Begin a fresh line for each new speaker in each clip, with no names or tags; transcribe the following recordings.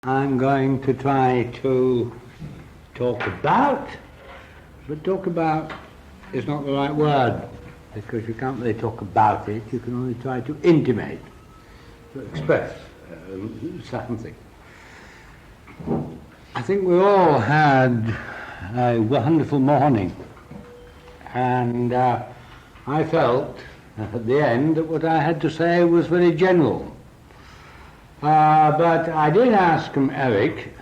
I'm going to try to talk about, but talk about is not the right word, because you can't really talk about it, you can only try to intimate, to express something. I think we all had a wonderful morning, and I felt at the end that what I had to say was very general. But I did ask Eric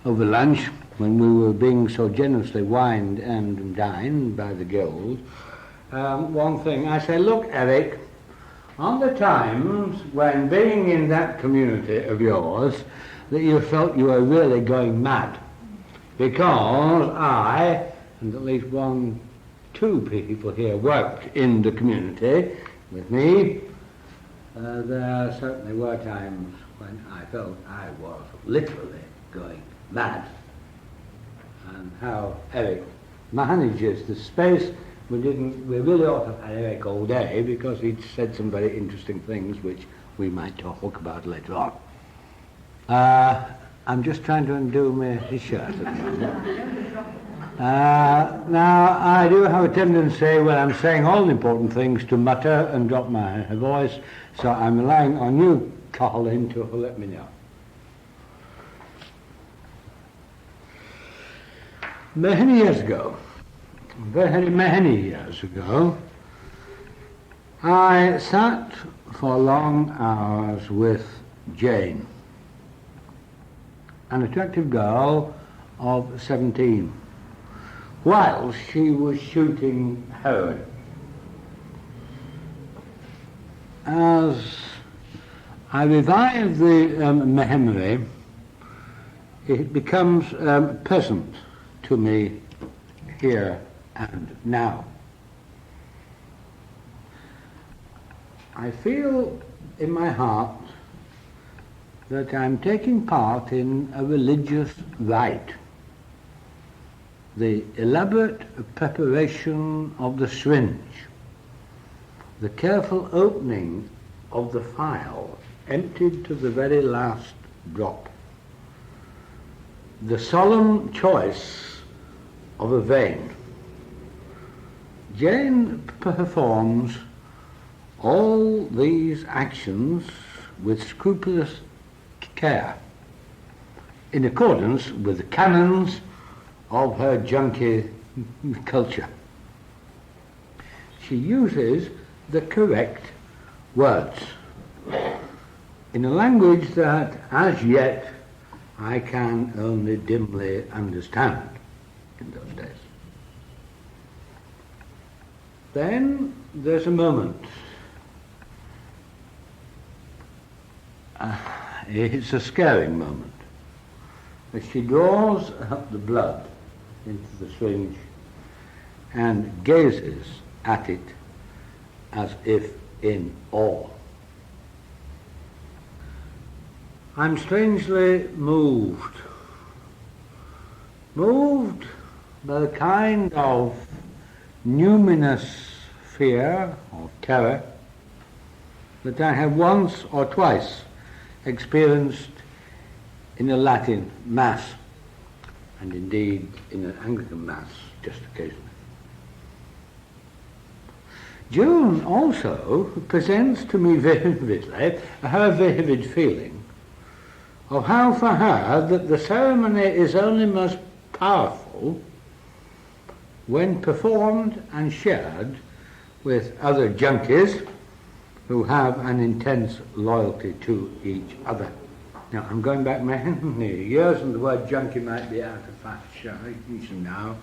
over lunch, when we were being so generously wined and dined by the guild, one thing. I said, look, Eric, on the times when being in that community of yours that you felt you were really going mad, because I, and at least two people here worked in the community with me, there certainly were times when I felt I was literally going mad. And how Eric manages the space, we really ought to have had Eric all day, because he'd said some very interesting things which we might talk about later on. I'm just trying to undo his shirt at the moment. Now, I do have a tendency when I'm saying all the important things to mutter and drop my voice, so I'm relying on you, Colin, to let me know. Many years ago, very many years ago, I sat for long hours with Jane, an attractive girl of 17, while she was shooting heroin. As I revive the memory, it becomes present to me here and now. I feel in my heart that I'm taking part in a religious rite. The elaborate preparation of the syringe, the careful opening of the phial emptied to the very last drop, the solemn choice of a vein. Jane performs all these actions with scrupulous care, in accordance with the canons of her junkie culture. She uses the correct words in a language that, as yet, I can only dimly understand in those days. Then there's a moment. It's a scaring moment, as she draws up the blood into the syringe and gazes at it as if in awe. I'm strangely moved by the kind of numinous fear or terror that I have once or twice experienced in a Latin Mass, and indeed in an Anglican Mass just occasionally. June also presents to me vividly her vivid feeling of how for her that the ceremony is only most powerful when performed and shared with other junkies who have an intense loyalty to each other. Now, I'm going back many years, and the word junkie might be out of fashion now,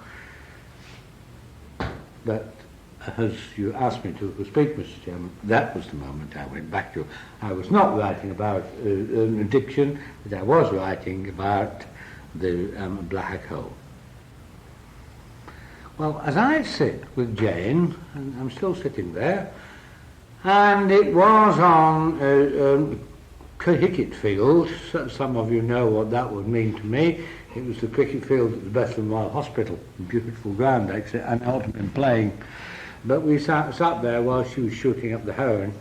but as you asked me to speak, Mr. Chairman, that was the moment I went back to. I was not writing about addiction, but I was writing about the black hole. Well, as I sit with Jane, and I'm still sitting there, and it was on a cricket field. Some of you know what that would mean to me. It was the cricket field at the Bethlehem Royal Hospital, a beautiful ground, actually, and I ought to have been playing. But we sat there while she was shooting up the heroin.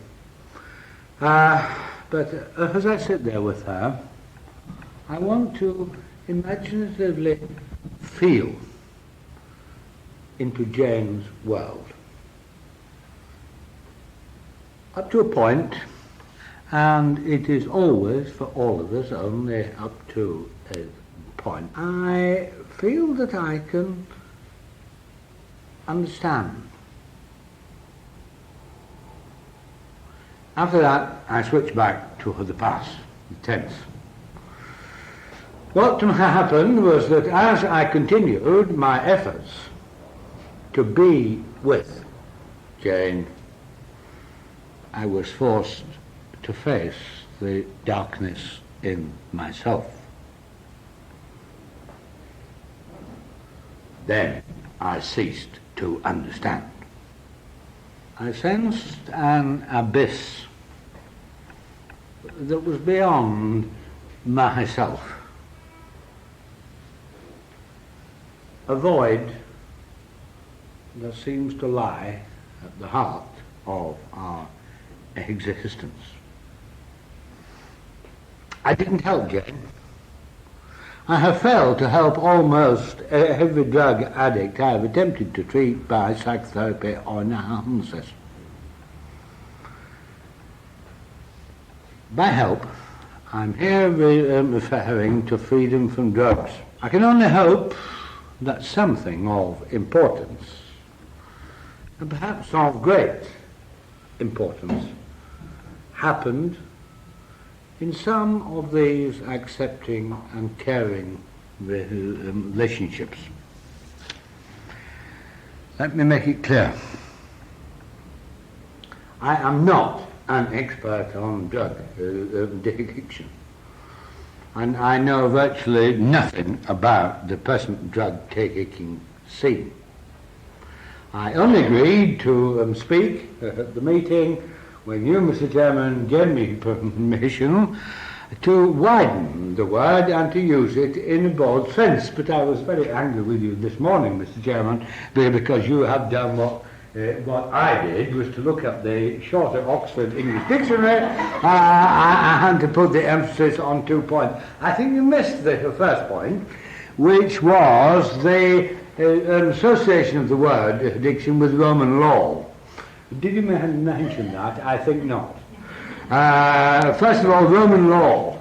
But as I sit there with her, I want to imaginatively feel into Jane's world. Up to a point, and it is always, for all of us, only up to a point, I feel that I can understand. After that, I switch back to the past, the tense. What happened was that as I continued my efforts to be with Jane, I was forced to face the darkness in myself. Then I ceased to understand. I sensed an abyss that was beyond myself. A void that seems to lie at the heart of our existence. I didn't help Jane. I have failed to help almost every drug addict I have attempted to treat by psychotherapy or analysis. By help, I'm here referring to freedom from drugs. I can only hope that something of importance, and perhaps of great importance, happened in some of these accepting and caring relationships. Let me make it clear. I am not an expert on drug addiction, and I know virtually nothing about the present drug-taking scene. I only agreed to speak at the meeting when you, Mr. Chairman, gave me permission to widen the word and to use it in a broad sense. But I was very angry with you this morning, Mr. Chairman, because you have done what I did, was to look up the shorter Oxford English Dictionary and to put the emphasis on 2 points. I think you missed the first point, which was the association of the word addiction with Roman law. Did you mention that? I think not. First of all, Roman law,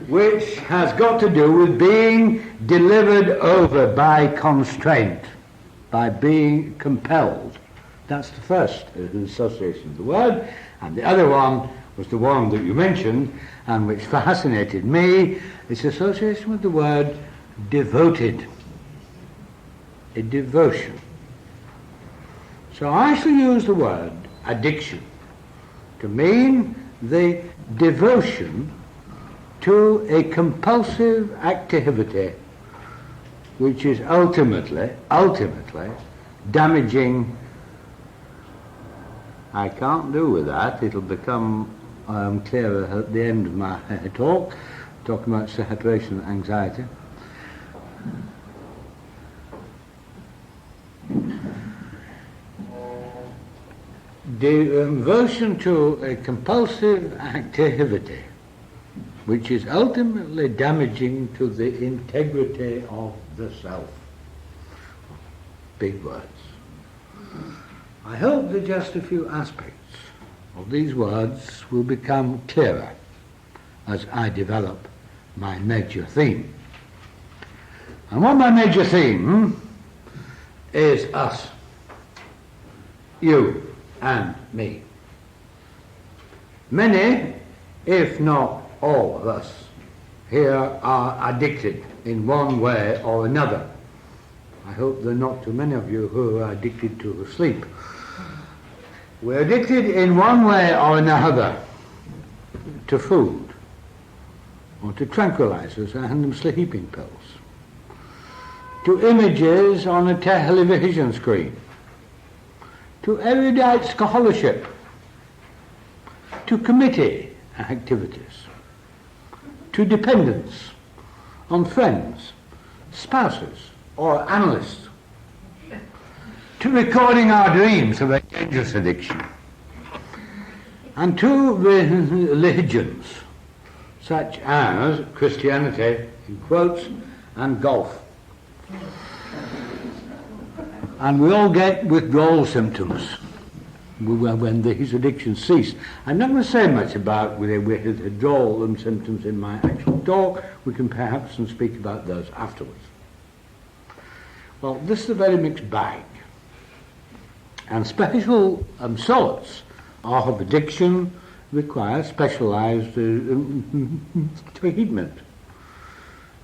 which has got to do with being delivered over by constraint, by being compelled. That's the first association of the word. And the other one was the one that you mentioned, and which fascinated me, its association with the word devoted. A devotion. So I shall use the word addiction to mean the devotion to a compulsive activity which is ultimately damaging. I can't do with that. It'll become clearer at the end of my talk, talking about separation anxiety. Devotion to a compulsive activity which is ultimately damaging to the integrity of the self. Big words. I hope that just a few aspects of these words will become clearer as I develop my major theme. And what my major theme is us, you and me. Many, if not all of us, here are addicted in one way or another. I hope there are not too many of you who are addicted to sleep. We're addicted in one way or another to food, or to tranquilizers and sleeping pills, to images on a television screen, to erudite scholarship, to committee activities, to dependence on friends, spouses, or analysts, to recording our dreams of a dangerous addiction, and to religions such as Christianity, in quotes, and golf. And we all get withdrawal symptoms when these addictions cease. I'm not going to say much about withdrawal symptoms in my actual talk. We can perhaps speak about those afterwards. Well, this is a very mixed bag. And special sorts of addiction require specialized treatment.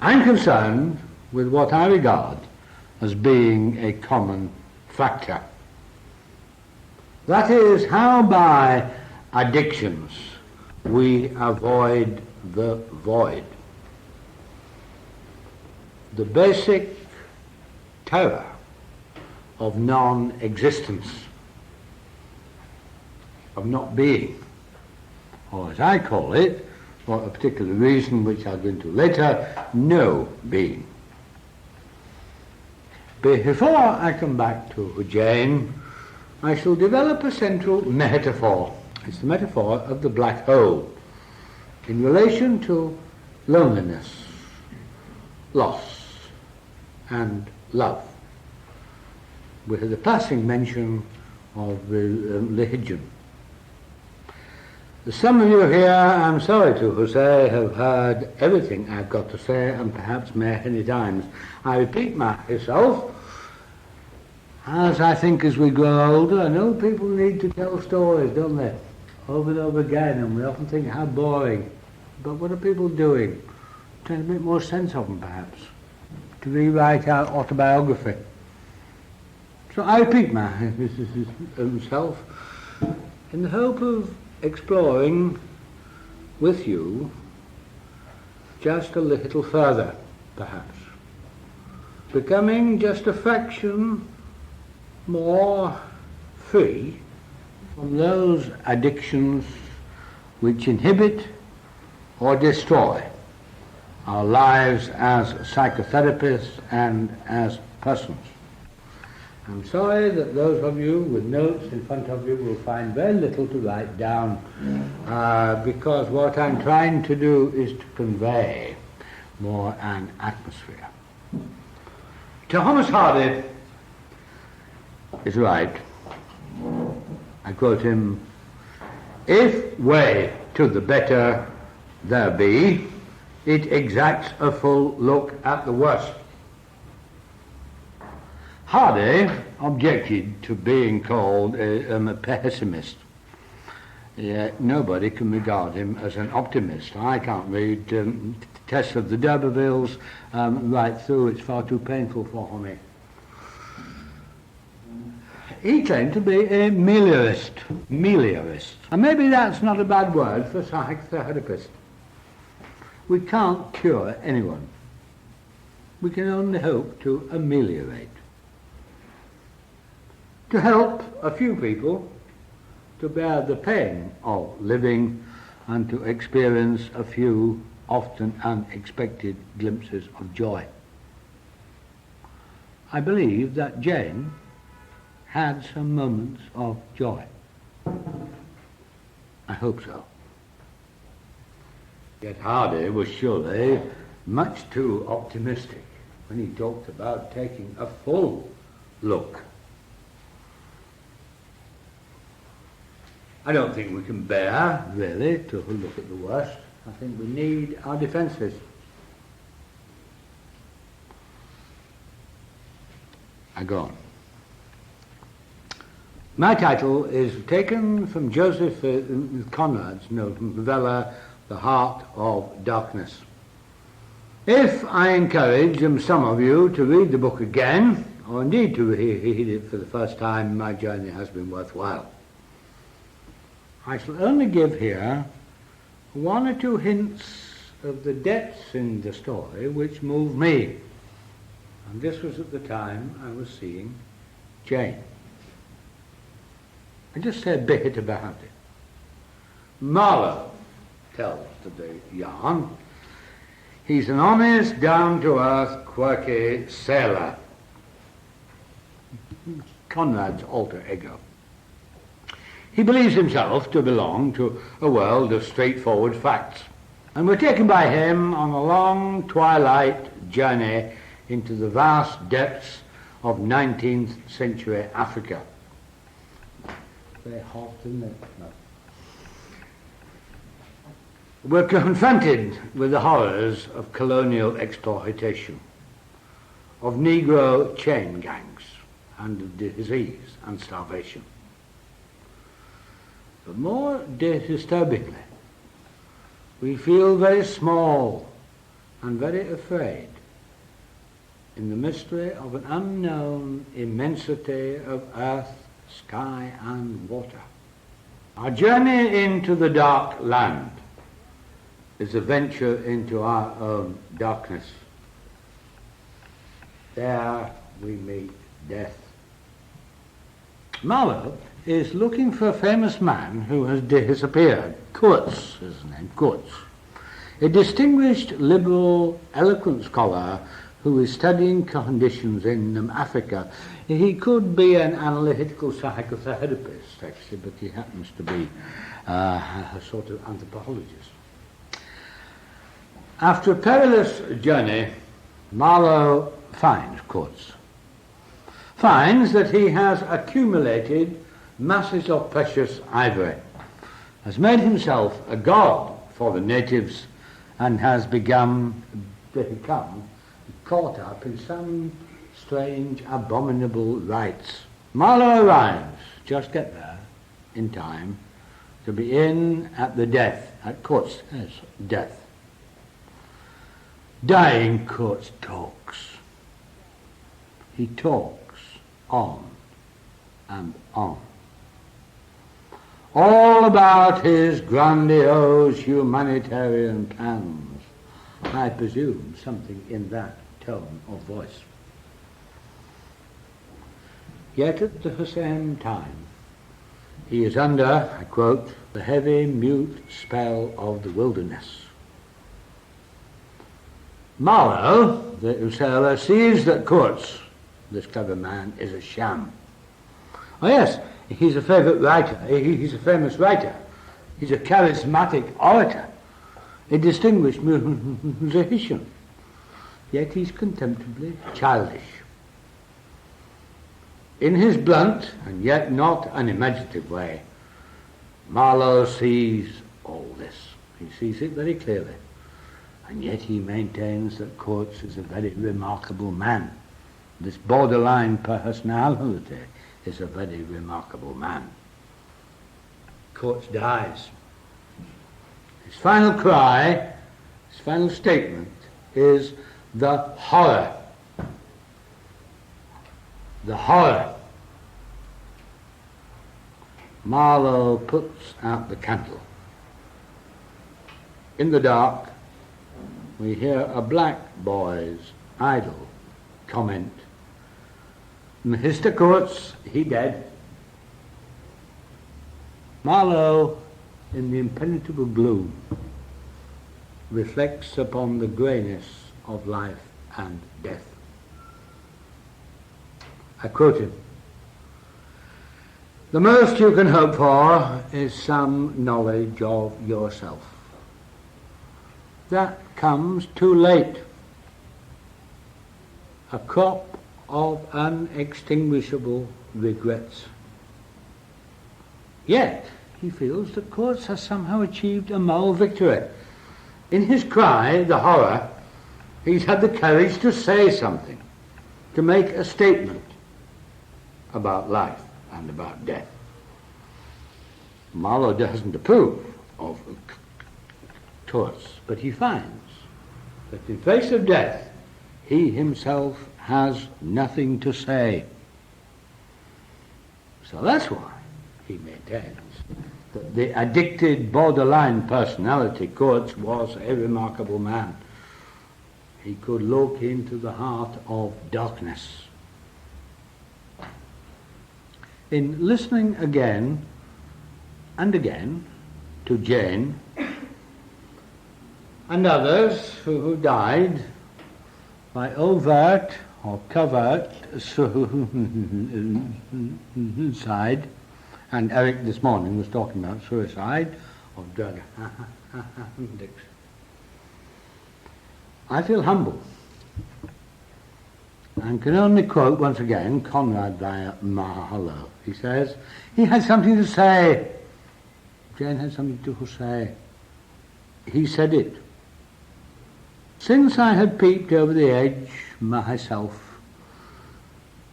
I'm concerned with what I regard as being a common factor. That is how by addictions we avoid the void. The basic terror of non-existence, of not being, or as I call it, for a particular reason which I'll go into later, no being. Before I come back to Jane, I shall develop a central metaphor. It's the metaphor of the black hole in relation to loneliness, loss, and love, with the passing mention of religion. Some of you here, I'm sorry to say, have heard everything I've got to say, and perhaps many times. I repeat myself, as I think as we grow older, I know people need to tell stories, don't they? Over and over again, and we often think how boring. But what are people doing? Trying to make more sense of them, perhaps. To rewrite our autobiography. So I repeat myself in the hope of exploring with you just a little further, perhaps. Becoming just a fraction more free from those addictions which inhibit or destroy our lives as psychotherapists and as persons. I'm sorry that those of you with notes in front of you will find very little to write down, because what I'm trying to do is to convey more an atmosphere. Thomas Hardy is right. I quote him, "If way to the better there be, it exacts a full look at the worst." Hardy objected to being called a pessimist. Nobody can regard him as an optimist. I can't read Test of the D'Urbervilles right through. It's far too painful for me. He claimed to be a meliorist. And maybe that's not a bad word for a psychotherapist. We can't cure anyone. We can only hope to ameliorate. To help a few people to bear the pain of living and to experience a few often unexpected glimpses of joy. I believe that Jane had some moments of joy. I hope so. Yet Hardy was surely much too optimistic when he talked about taking a full look. I don't think we can bear, really, to look at the worst. I think we need our defences. I go on. My title is taken from Joseph Conrad's novella, The Heart of Darkness. If I encourage some of you to read the book again, or indeed to read it for the first time, my journey has been worthwhile. I shall only give here one or two hints of the depths in the story which moved me. And this was at the time I was seeing Jane. I just say a bit about it. Marlowe tells the yarn. He's an honest, down-to-earth, quirky sailor. Conrad's alter ego. He believes himself to belong to a world of straightforward facts. And we're taken by him on a long twilight journey into the vast depths of 19th century Africa. Very hot, isn't it? No. We're confronted with the horrors of colonial exploitation, of Negro chain gangs, and of disease and starvation. But more disturbingly, we feel very small and very afraid in the mystery of an unknown immensity of earth, sky, and water. Our journey into the dark land is a venture into our own darkness. There we meet death. Marlowe is looking for a famous man who has disappeared. Kurtz is his name, Kurtz. A distinguished liberal, eloquent scholar who is studying conditions in Africa. He could be an analytical psychotherapist, actually, but he happens to be a sort of anthropologist. After a perilous journey, Marlowe finds Kurtz. Finds that he has accumulated masses of precious ivory, has made himself a god for the natives, and has become caught up in some strange, abominable rites. Marlowe arrives, just get there, in time, to be in at the death, at Kurtz's death. Dying Kurtz talks. He talks on and on. All about his grandiose humanitarian plans. I presume something in that tone of voice. Yet at the same time, he is under, I quote, the heavy, mute spell of the wilderness. Marlowe, the sailor, sees that Kurtz, this clever man, is a sham. Oh yes, he's a favourite writer, he's a famous writer, he's a charismatic orator, a distinguished musician, yet he's contemptibly childish. In his blunt and yet not unimaginative way, Marlowe sees all this. He sees it very clearly. And yet he maintains that Kurtz is a very remarkable man. This borderline personality is a very remarkable man. Kurtz dies. His final cry, his final statement is the horror. The horror. Marlowe puts out the candle. In the dark, we hear a black boy's idle comment, "Mr. Kurtz, he dead." Marlowe, in the impenetrable gloom, reflects upon the greyness of life and death. I quote him, "The most you can hope for is some knowledge of yourself. That comes too late. A crop of unextinguishable regrets." Yet he feels that Kurtz has somehow achieved a moral victory. In his cry, the horror, he's had the courage to say something, to make a statement about life and about death. Marlowe doesn't approve of Kurtz, but he finds that in face of death, he himself has nothing to say. So that's why he maintains that the addicted borderline personality Kurtz was a remarkable man. He could look into the heart of darkness. In listening again and again to Jane and others who died by overt or covert suicide, and Eric this morning was talking about suicide of drug addicts. I feel humble and can only quote once again Conrad via Mahalo. He says, he had something to say. Jane had something to say. He said it. Since I had peeped over the edge myself,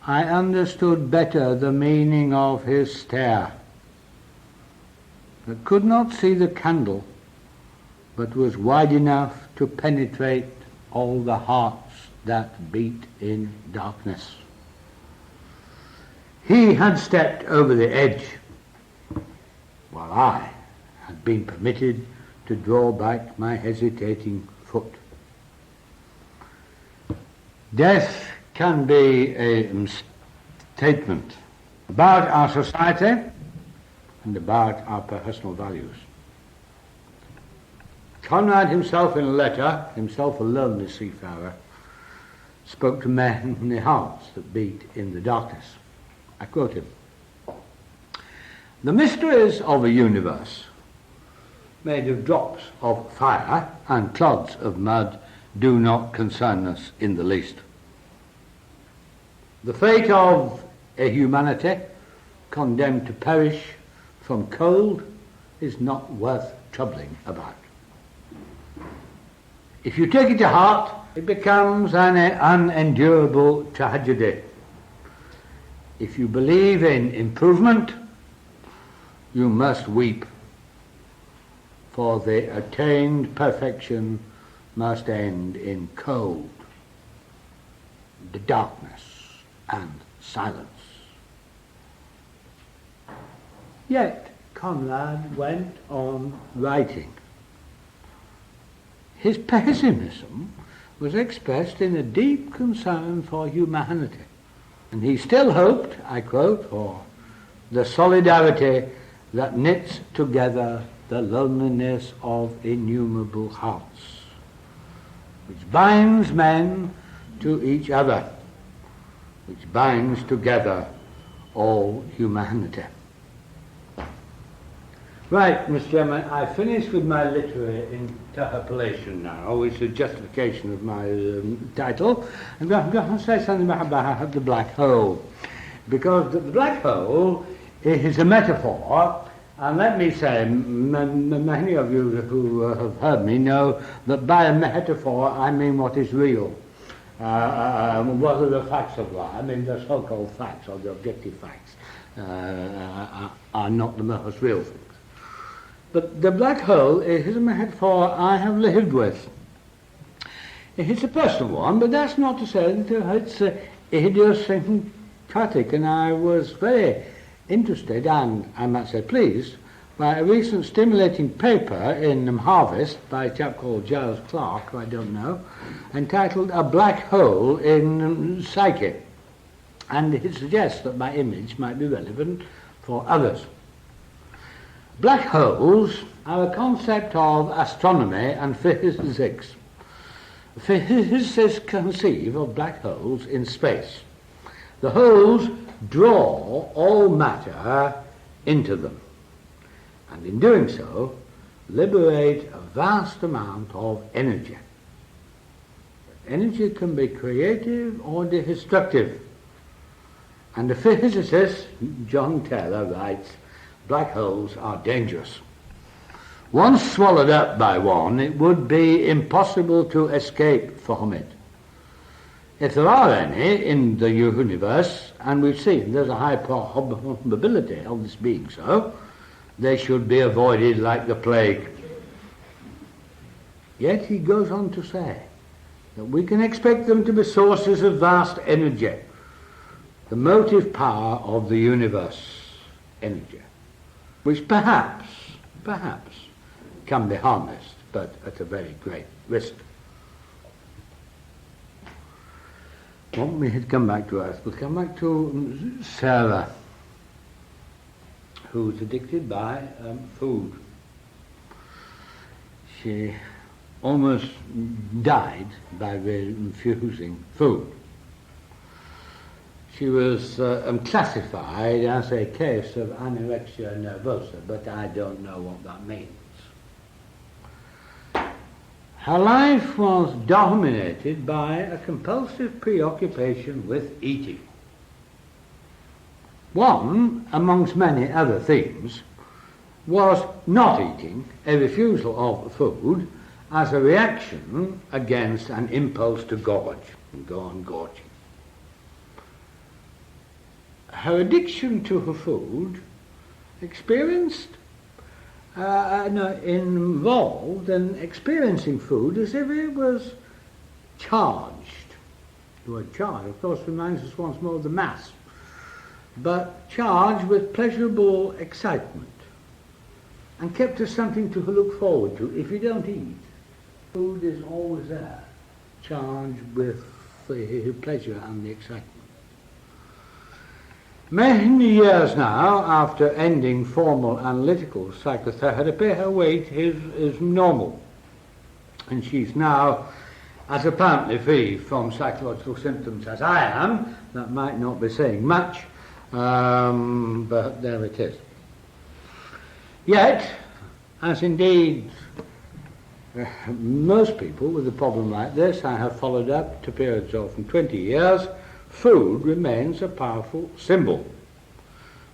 I understood better the meaning of his stare, that could not see the candle, but was wide enough to penetrate all the hearts that beat in darkness. He had stepped over the edge, while I had been permitted to draw back my hesitating foot. Death can be a statement about our society and about our personal values. Conrad himself in a letter, himself a lonely seafarer, spoke to men in the hearts that beat in the darkness. I quote him. The mysteries of a universe made of drops of fire and clods of mud do not concern us in the least. The fate of a humanity condemned to perish from cold is not worth troubling about. If you take it to heart, it becomes an unendurable tragedy. If you believe in improvement, you must weep, for the attained perfection must end in cold, the darkness and silence. Yet Conrad went on writing. His pessimism was expressed in a deep concern for humanity, and he still hoped, I quote, for the solidarity that knits together the loneliness of innumerable hearts, which binds men to each other, which binds together all humanity. Right, Mr. Chairman, I finished with my literary interpolation now, which is a justification of my title. I'm going to say something about the black hole, because the black hole is a metaphor, and let me say, many of you who have heard me know that by a metaphor I mean what is real. What are the facts of life? I mean the so-called facts, or the objective facts, are not the most real things. But the black hole is a metaphor I have lived with. It's a personal one, but that's not to say that it's idiosyncratic, and I was very interested, and I might say pleased, by a recent stimulating paper in Harvest by a chap called Giles Clark, who I don't know, entitled A Black Hole in Psyche. And it suggests that my image might be relevant for others. Black holes are a concept of astronomy and physics. Physicists conceive of black holes in space. The holes draw all matter into them, and in doing so liberate a vast amount of energy. Energy can be creative or destructive, and the physicist John Taylor writes, black holes are dangerous. Once swallowed up by one, it would be impossible to escape from it. If there are any in the universe, and we've seen there's a high probability of this being so, they should be avoided like the plague. Yet he goes on to say that we can expect them to be sources of vast energy, the motive power of the universe, energy, which perhaps can be harnessed, but at a very great risk. When we had come back to Earth, we'll come back to Sarah, who's addicted by food. She almost died by refusing food. She was classified as a case of anorexia nervosa, but I don't know what that means. Her life was dominated by a compulsive preoccupation with eating. One, amongst many other themes, was not eating, a refusal of food, as a reaction against an impulse to gorge and go on gorging. Her addiction to her food involved in experiencing food as if it was charged. The word charge, of course, reminds us once more of the Mass, but charged with pleasurable excitement, and kept us something to look forward to. If you don't eat, food is always there, charged with the pleasure and the excitement. Many years now after ending formal analytical psychotherapy, her weight is normal, and she's now as apparently free from psychological symptoms as I am. That might not be saying much, but there it is. Yet, as indeed most people with a problem like this I have followed up to periods of 20 years, food remains a powerful symbol,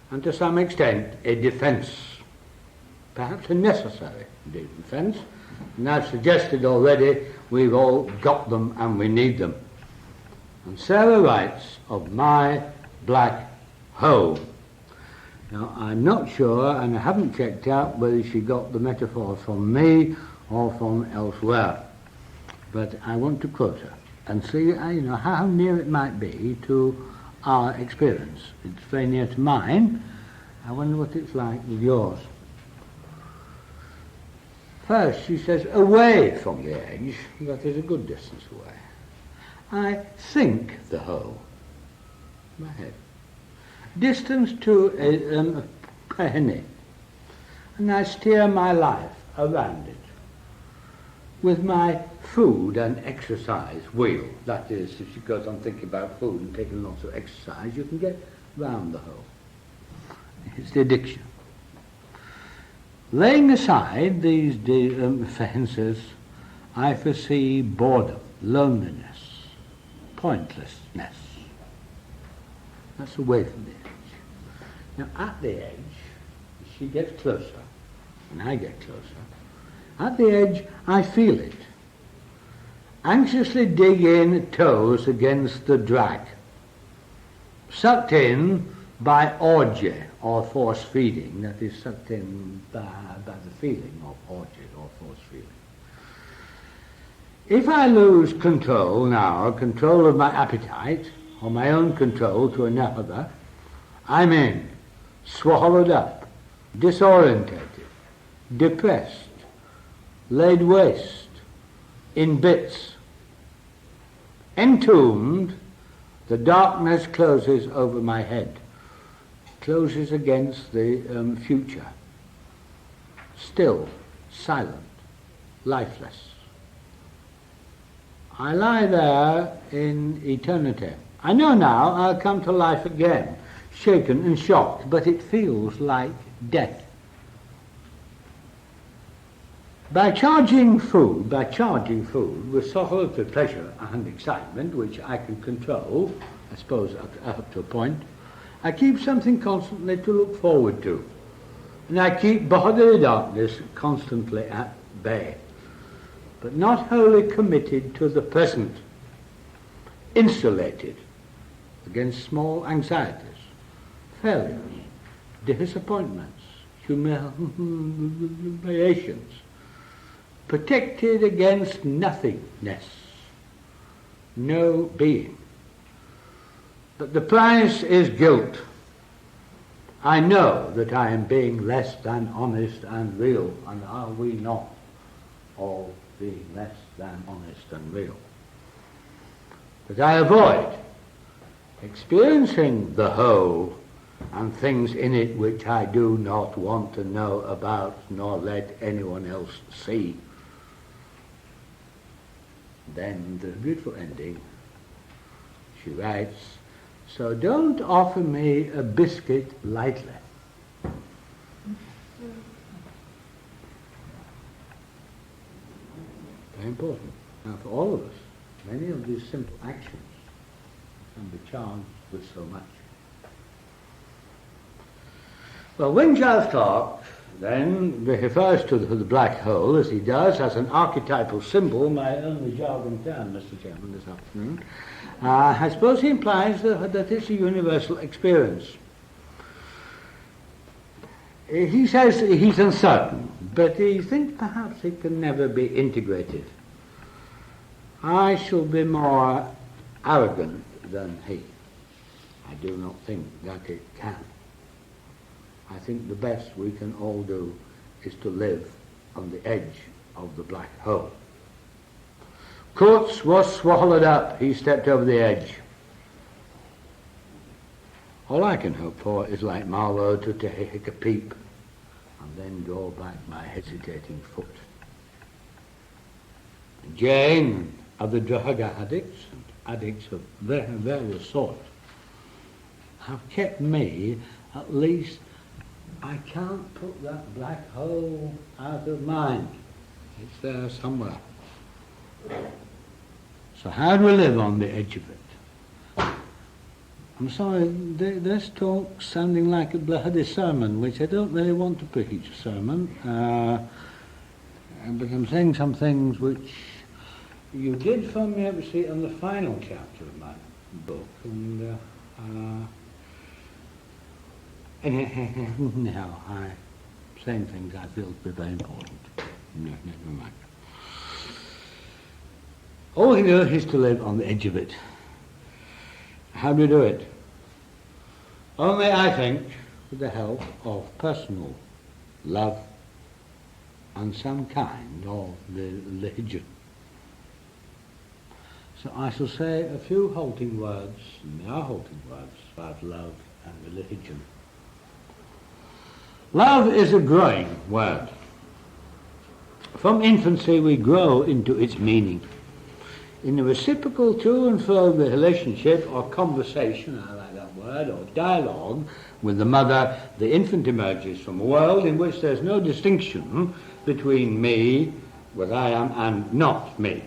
and to some extent a defence, perhaps a necessary defence. And I've suggested already we've all got them and we need them. And Sarah writes of my black hole. Now, I'm not sure, and I haven't checked out whether she got the metaphor from me or from elsewhere, but I want to quote her and see how near it might be to our experience. It's very near to mine. I wonder what it's like with yours. First, she says, away from the edge, that is a good distance away, I think the whole, my head, distance to a penny, and I steer my life around it with my food and exercise wheel. That is, if she goes on thinking about food and taking lots of exercise, you can get round the whole. It's the addiction. Laying aside these defences, I foresee boredom, loneliness, pointlessness. That's away from the edge. Now, at the edge, she gets closer, and I get closer. At the edge, I feel it. Anxiously dig in toes against the drag. Sucked in by orgy or force feeding, that is sucked in by the feeling of orgy or force feeding. If I lose control now, control of my appetite, or my own control to another, I'm in, swallowed up, disorientated, depressed, laid waste, in bits. Entombed, the darkness closes over my head, closes against the future. Still, silent, lifeless. I lie there in eternity. I know now I'll come to life again, shaken and shocked, but it feels like death. By charging food with sort of pleasure and excitement, which I can control, I suppose up to a point, I keep something constantly to look forward to. And I keep bodily darkness constantly at bay, but not wholly committed to the present, insulated against small anxieties, failures, disappointments, humiliations, protected against nothingness, no being. But the price is guilt. I know that I am being less than honest and real, and are we not all being less than honest and real? But I avoid experiencing the whole and things in it which I do not want to know about nor let anyone else see. Then the beautiful ending, she writes, so don't offer me a biscuit lightly. Okay? important. Now for all of us, many of these simple actions can be charged with so much. Well, when Giles Clark then refers to the black hole, as he does, as an archetypal symbol, my only jargon term, Mr. Chairman, this afternoon, I suppose he implies that it's a universal experience. He says he's uncertain, but he thinks perhaps it can never be integrated. I shall be more arrogant than he. I do not think that it can. I think the best we can all do is to live on the edge of the black hole. Kurtz was swallowed up. He stepped over the edge. All I can hope for is, like Marlowe, to take a peep and then draw back my hesitating foot. Jane, other drug addicts and addicts of various sorts, have kept me, at least, I can't put that black hole out of mind. It's there somewhere. So how do we live on the edge of it? I'm sorry, this talk's sounding like a bloody sermon, which I don't really want to preach a sermon, but I'm saying some things which you did phone me up to see on the final chapter of my book, and now I'm saying things I feel to be very important. No, never mind. All we do is to live on the edge of it. How do we do it? Only, I think, with the help of personal love and some kind of religion. So I shall say a few halting words, and they are halting words, about love and religion. Love is a growing word. From infancy we grow into its meaning. In the reciprocal to and fro of the relationship or conversation, I like that word, or dialogue with the mother, the infant emerges from a world in which there's no distinction between me, what I am, and not me.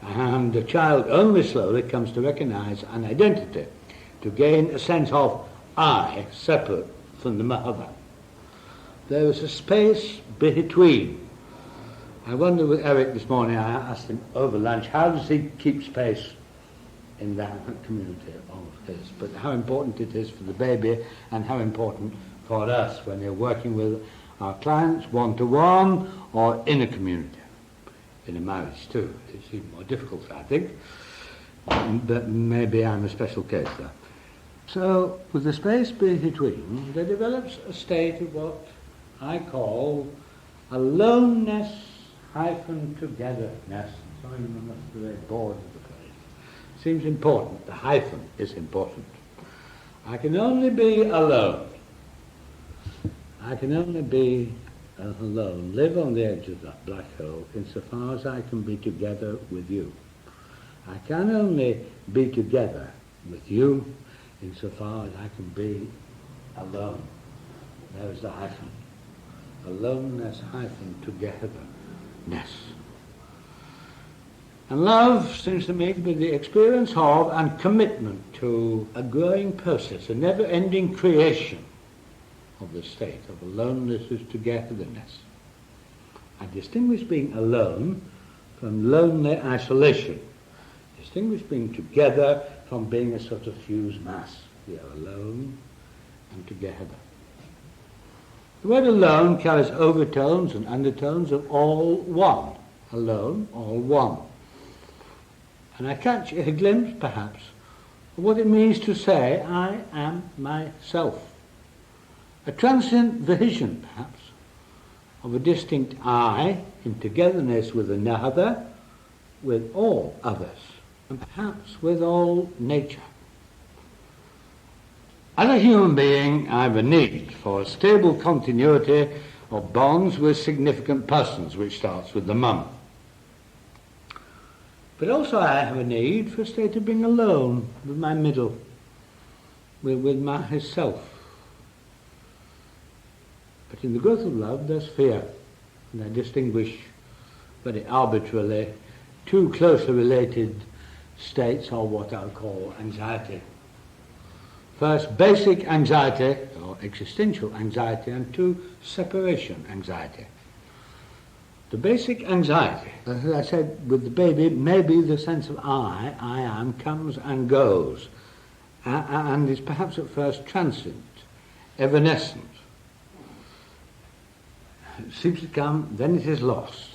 And the child only slowly comes to recognize an identity, to gain a sense of I, separate from the mother. There is a space between. I wonder with Eric this morning, I asked him over lunch, how does he keep space in that community of his? But how important it is for the baby and how important for us when you're working with our clients one-to-one or in a community. In a marriage too. It's even more difficult, I think. But maybe I'm a special case there. So with the space between, there develops a state of what I call aloneness hyphen togetherness. Sorry, I must be very bored of the phrase. Seems important. The hyphen is important. I can only be alone. I can only be alone, live on the edge of that black hole insofar as I can be together with you. I can only be together with you insofar as I can be alone. There's the hyphen. Aloneness hyphen togetherness. And love seems to me to be the experience of and commitment to a growing process, a never-ending creation of the state of aloneness is togetherness. I distinguish being alone from lonely isolation. Distinguish being together from being a sort of fused mass. We are alone and together. The word alone carries overtones and undertones of all one. Alone, all one. And I catch a glimpse, perhaps, of what it means to say, I am myself. A transient vision, perhaps, of a distinct I in togetherness with another, with all others, and perhaps with all nature. As a human being, I have a need for a stable continuity of bonds with significant persons, which starts with the mum. But also I have a need for a state of being alone with my middle, with myself. But in the growth of love, there's fear, and I distinguish very arbitrarily, two closely related states of what I'll call anxiety. First, basic anxiety, or existential anxiety, and two, separation anxiety. The basic anxiety, as I said with the baby, maybe the sense of I am, comes and goes, and is perhaps at first transient, evanescent. It seems to come, then it is lost.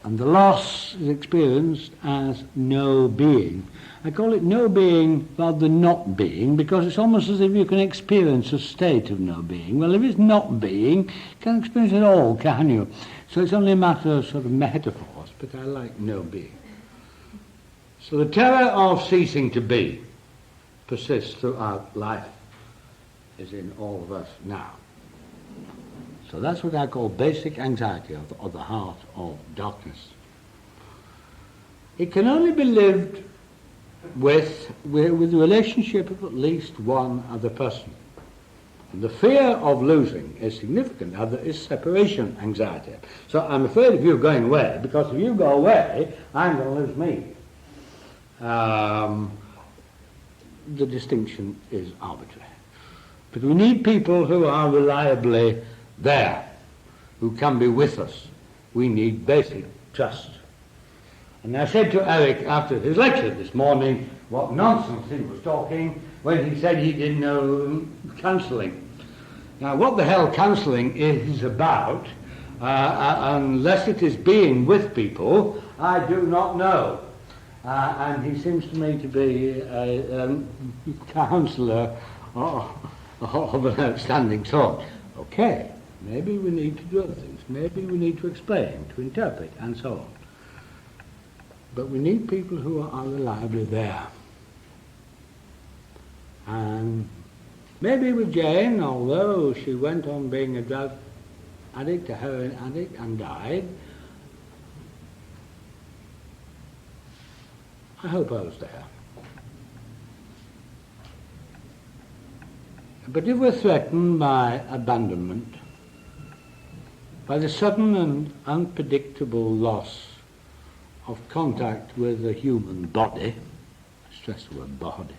And the loss is experienced as no being. I call it no being rather than not being, because it's almost as if you can experience a state of no being. Well, if it's not being, you can't experience it all, can you? So it's only a matter of sort of metaphors, but I like no being. So the terror of ceasing to be persists throughout life, is in all of us now. So that's what I call basic anxiety of the heart of darkness. It can only be lived with the relationship of at least one other person. And the fear of losing a significant other is separation anxiety. So I'm afraid of you going away, because if you go away, I'm going to lose me. The distinction is arbitrary. But we need people who are reliably there, who can be with us. We need basic trust. And I said to Eric after his lecture this morning what nonsense he was talking when he said he didn't know counselling. Now, what the hell counselling is about, unless it is being with people, I do not know. And he seems to me to be a counsellor of an outstanding sort. Okay. Maybe we need to do other things. Maybe we need to explain, to interpret, and so on. But we need people who are reliably there. And maybe with Jane, although she went on being a drug addict, a heroin addict, and died, I hope I was there. But if we're threatened by abandonment, by the sudden and unpredictable loss of contact with the human body, I stress the word body,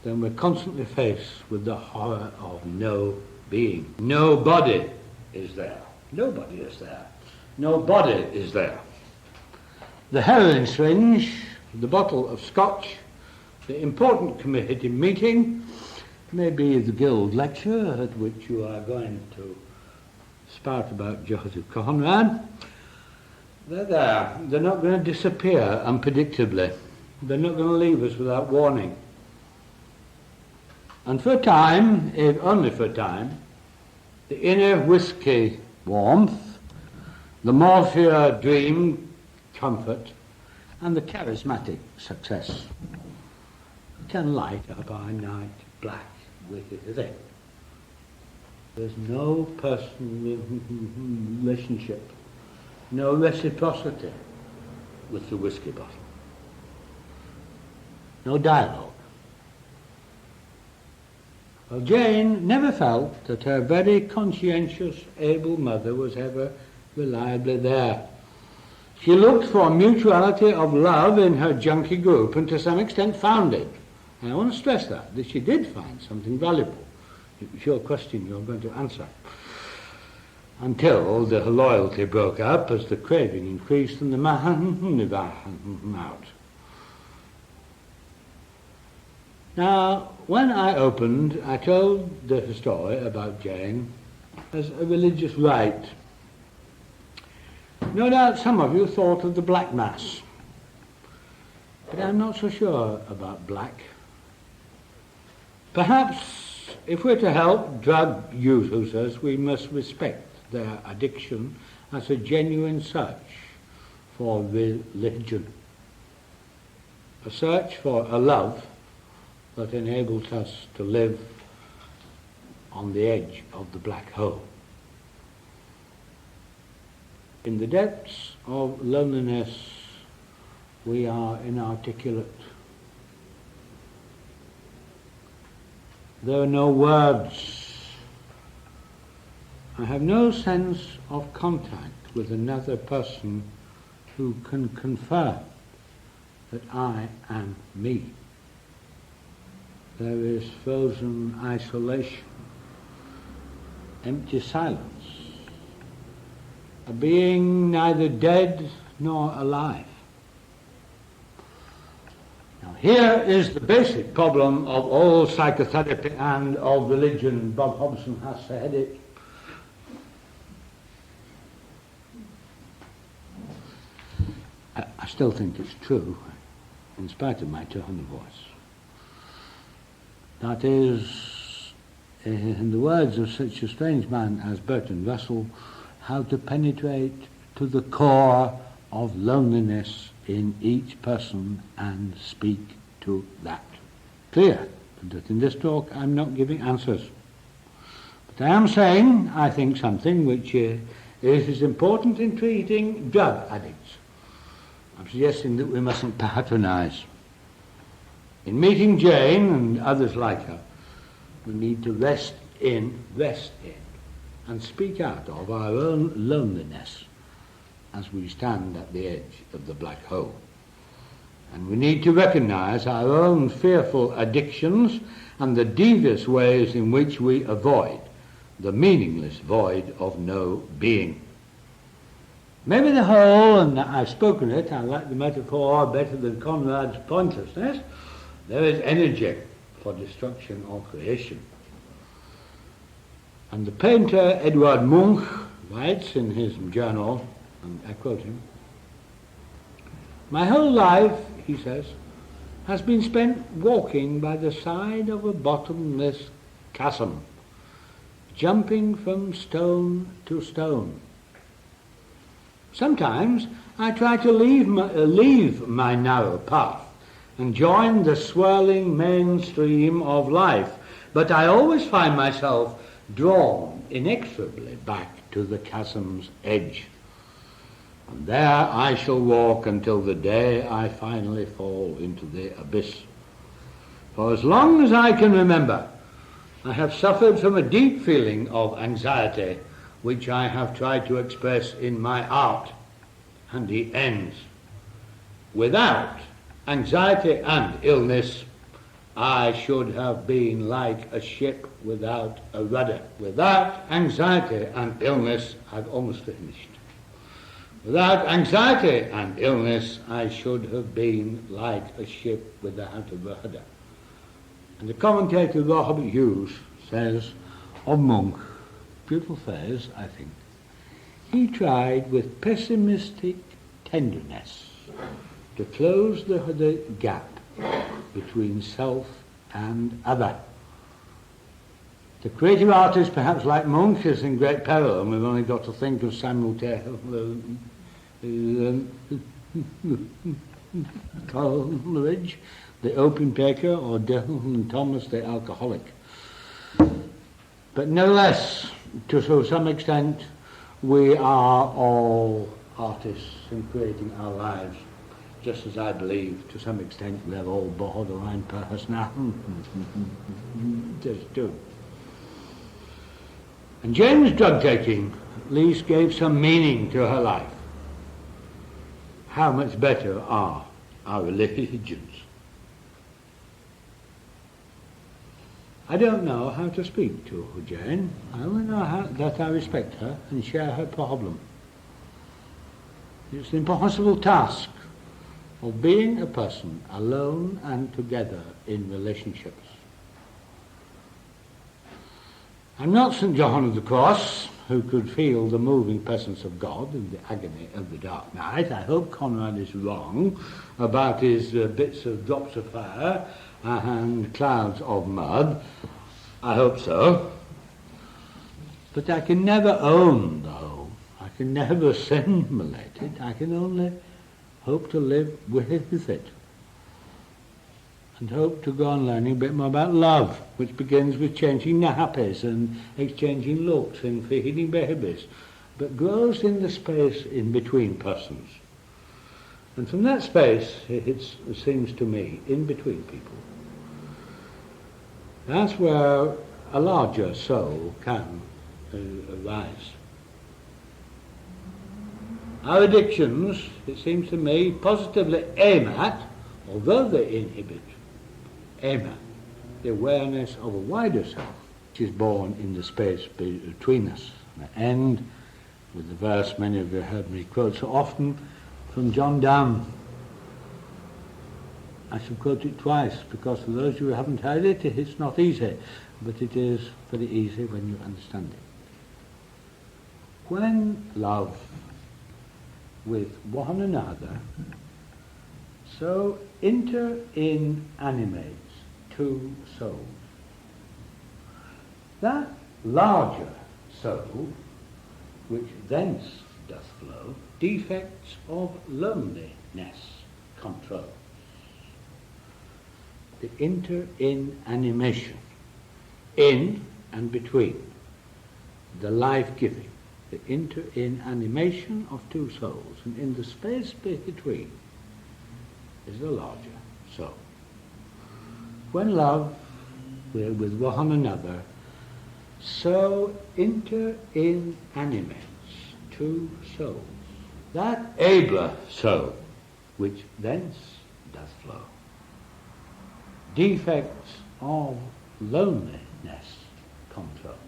then we're constantly faced with the horror of no being. Nobody is there. Nobody is there. No body is there. The heroin syringe, the bottle of scotch, the important committee meeting, maybe the guild lecture at which you are going to spout about Joseph Conrad, they're there. They're not going to disappear unpredictably. They're not going to leave us without warning. And for a time, if only for a time, the inner whiskey warmth, the morphia dream comfort, and the charismatic success can light up our night black with it. There's no personal relationship, no reciprocity with the whiskey bottle, no dialogue. Well, Jane never felt that her very conscientious, able mother was ever reliably there. She looked for mutuality of love in her junkie group and to some extent found it. And I want to stress that she did find something valuable. It's your question you're going to answer. Until the loyalty broke up as the craving increased and the man out. Now, when I opened, I told the story about Jane as a religious rite. No doubt some of you thought of the Black Mass, but I'm not so sure about black. Perhaps if we're to help drug users, we must respect their addiction as a genuine search for religion, a search for a love that enables us to live on the edge of the black hole. In the depths of loneliness, we are inarticulate. There are no words. I have no sense of contact with another person who can confer that I am me. There is frozen isolation, empty silence, a being neither dead nor alive. Now here is the basic problem of all psychotherapy and of religion. Bob Hobson has said it. I still think it's true, in spite of my tone of voice. That is, in the words of such a strange man as Bertrand Russell, how to penetrate to the core of loneliness in each person and speak to that. Clear that in this talk I'm not giving answers. But I am saying, I think, something which is important in treating drug addicts. I'm suggesting that we mustn't patronize. In meeting Jane and others like her, we need to rest in, and speak out of our own loneliness as we stand at the edge of the black hole. And we need to recognize our own fearful addictions and the devious ways in which we avoid the meaningless void of no being. Maybe the whole, and I've spoken it, I like the metaphor better than Conrad's pointlessness, there is energy for destruction or creation. And the painter Edward Munch writes in his journal, and I quote him, "My whole life," he says, "has been spent walking by the side of a bottomless chasm, jumping from stone to stone. Sometimes I try to leave my narrow path and join the swirling mainstream of life, but I always find myself drawn inexorably back to the chasm's edge. And there I shall walk until the day I finally fall into the abyss. For as long as I can remember, I have suffered from a deep feeling of anxiety, which I have tried to express in my art." And he ends, "Without anxiety and illness, I should have been like a ship without a rudder." Without anxiety and illness, I've almost finished. Without anxiety and illness, I should have been like a ship without a rudder. And the commentator Robert Hughes says of Munch, beautiful phrase, I think, "He tried with pessimistic tenderness to close the gap between self and other." The creative artist, perhaps like Munch, is in great peril, and we've only got to think of Samuel Coleridge, the opium taker, or Dylan Thomas, the alcoholic. But no less, to some extent, we are all artists in creating our lives, just as I believe, to some extent, we have all borderline personalities. Just do. And Jane's drug-taking at least gave some meaning to her life. How much better are our religions? I don't know how to speak to Jane. I only know that I respect her and share her problem. It's the impossible task of being a person alone and together in relationships. I'm not St. John of the Cross, who could feel the moving presence of God in the agony of the dark night. I hope Conrad is wrong about his bits of drops of fire and clouds of mud. I hope so. But I can never own the whole. I can never assimilate it. I can only hope to live with it. And hope to go on learning a bit more about love, which begins with changing nappies and exchanging looks and feeding babies, but grows in the space in between persons. And from that space, it seems to me, in between people, that's where a larger soul can arise. Our addictions, it seems to me, positively aim at, although they inhibit, aim at the awareness of a wider self, which is born in the space between us. I end with the verse many of you heard me quote so often from John Donne. I shall quote it twice, because for those of you who haven't heard it, it's not easy, but it is very easy when you understand it. When love with one another so animates two souls, that larger soul, which thence doth flow, defects of loneliness controls. The animation, in and between, the life-giving, the animation of two souls, and in the space between is the larger soul. When love with one another so animates two souls, that abler soul which thence doth flow, defects of loneliness controls.